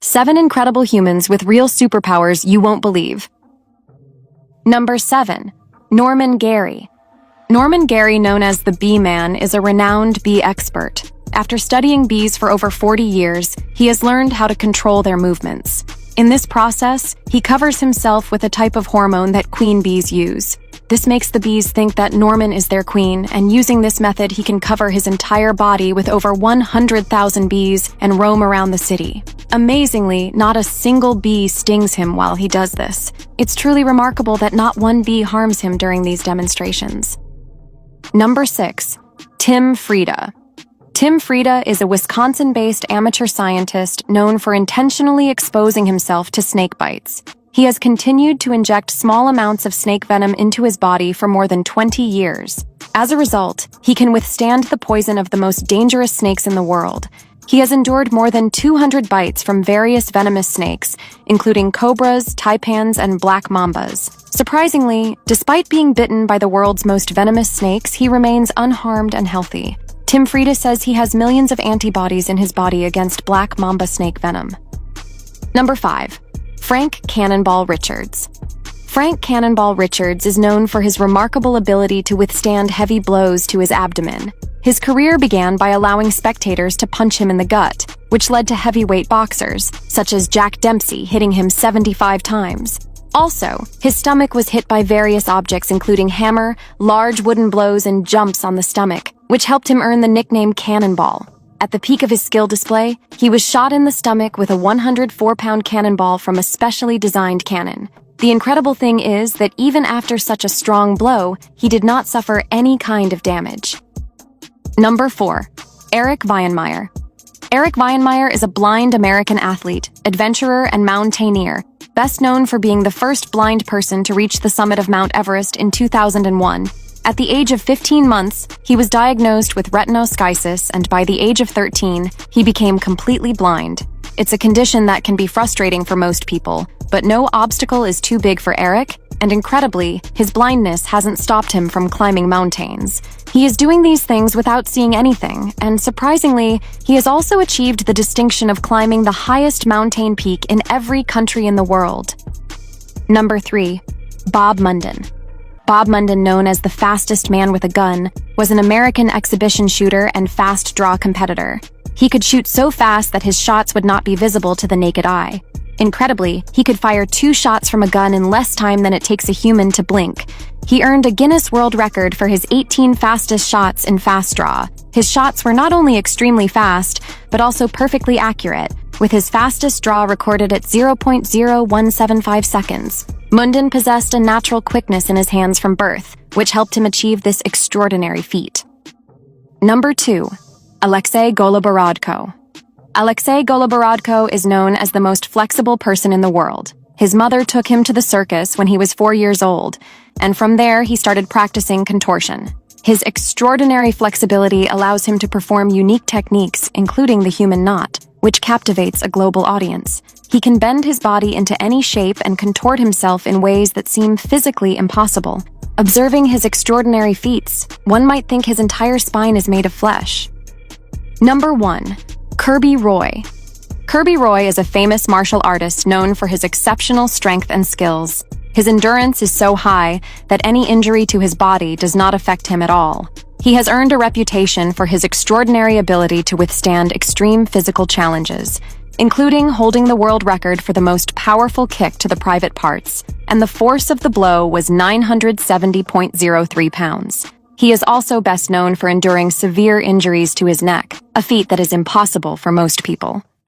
7 incredible humans with real superpowers you won't believe. Number 7. Norman Gary. Norman Gary, known as the Bee Man, is a renowned bee expert. After studying bees for over 40 years, he has learned how to control their movements. In this process, he covers himself with a type of hormone that queen bees use. This makes the bees think that Norman is their queen, and using this method, he can cover his entire body with over 100,000 bees and roam around the city. Amazingly, not a single bee stings him while he does this. It's truly remarkable that not one bee harms him during these demonstrations. Number 6. Tim Frieda. Tim Frieda is a Wisconsin-based amateur scientist known for intentionally exposing himself to snake bites. He has continued to inject small amounts of snake venom into his body for more than 20 years. As a result, he can withstand the poison of the most dangerous snakes in the world. He has endured more than 200 bites from various venomous snakes, including cobras, taipans, and black mambas. Surprisingly, despite being bitten by the world's most venomous snakes, he remains unharmed and healthy. Tim Frieda says he has millions of antibodies in his body against black mamba snake venom. Number 5. Frank Cannonball Richards. Frank Cannonball Richards is known for his remarkable ability to withstand heavy blows to his abdomen. His career began by allowing spectators to punch him in the gut, which led to heavyweight boxers, such as Jack Dempsey hitting him 75 times. Also, his stomach was hit by various objects including hammer, large wooden blows, and jumps on the stomach, which helped him earn the nickname Cannonball. At the peak of his skill display, he was shot in the stomach with a 104-pound cannonball from a specially designed cannon. The incredible thing is that even after such a strong blow, he did not suffer any kind of damage. Number 4. Eric Weihenmayer. Eric Weihenmayer is a blind American athlete, adventurer, and mountaineer, best known for being the first blind person to reach the summit of Mount Everest in 2001. At the age of 15 months, he was diagnosed with retinoschisis, and by the age of 13, he became completely blind. It's a condition that can be frustrating for most people, but no obstacle is too big for Eric, and incredibly, his blindness hasn't stopped him from climbing mountains. He is doing these things without seeing anything, and surprisingly, he has also achieved the distinction of climbing the highest mountain peak in every country in the world. Number 3. Bob Munden. Bob Munden, known as the fastest man with a gun, was an American exhibition shooter and fast draw competitor. He could shoot so fast that his shots would not be visible to the naked eye. Incredibly, he could fire 2 shots from a gun in less time than it takes a human to blink. He earned a Guinness World Record for his 18 fastest shots in fast draw. His shots were not only extremely fast, but also perfectly accurate, with his fastest draw recorded at 0.0175 seconds. Munden possessed a natural quickness in his hands from birth, which helped him achieve this extraordinary feat. Number 2. Alexei Goloborodko. Alexei Goloborodko is known as the most flexible person in the world. His mother took him to the circus when he was 4 years old, and from there he started practicing contortion. His extraordinary flexibility allows him to perform unique techniques, including the human knot, which captivates a global audience. He can bend his body into any shape and contort himself in ways that seem physically impossible. Observing his extraordinary feats, one might think his entire spine is made of flesh. Number 1. Kirby Roy. Kirby Roy is a famous martial artist known for his exceptional strength and skills. His endurance is so high that any injury to his body does not affect him at all. He has earned a reputation for his extraordinary ability to withstand extreme physical challenges, including holding the world record for the most powerful kick to the private parts, and the force of the blow was 970.03 pounds. He is also best known for enduring severe injuries to his neck, a feat that is impossible for most people.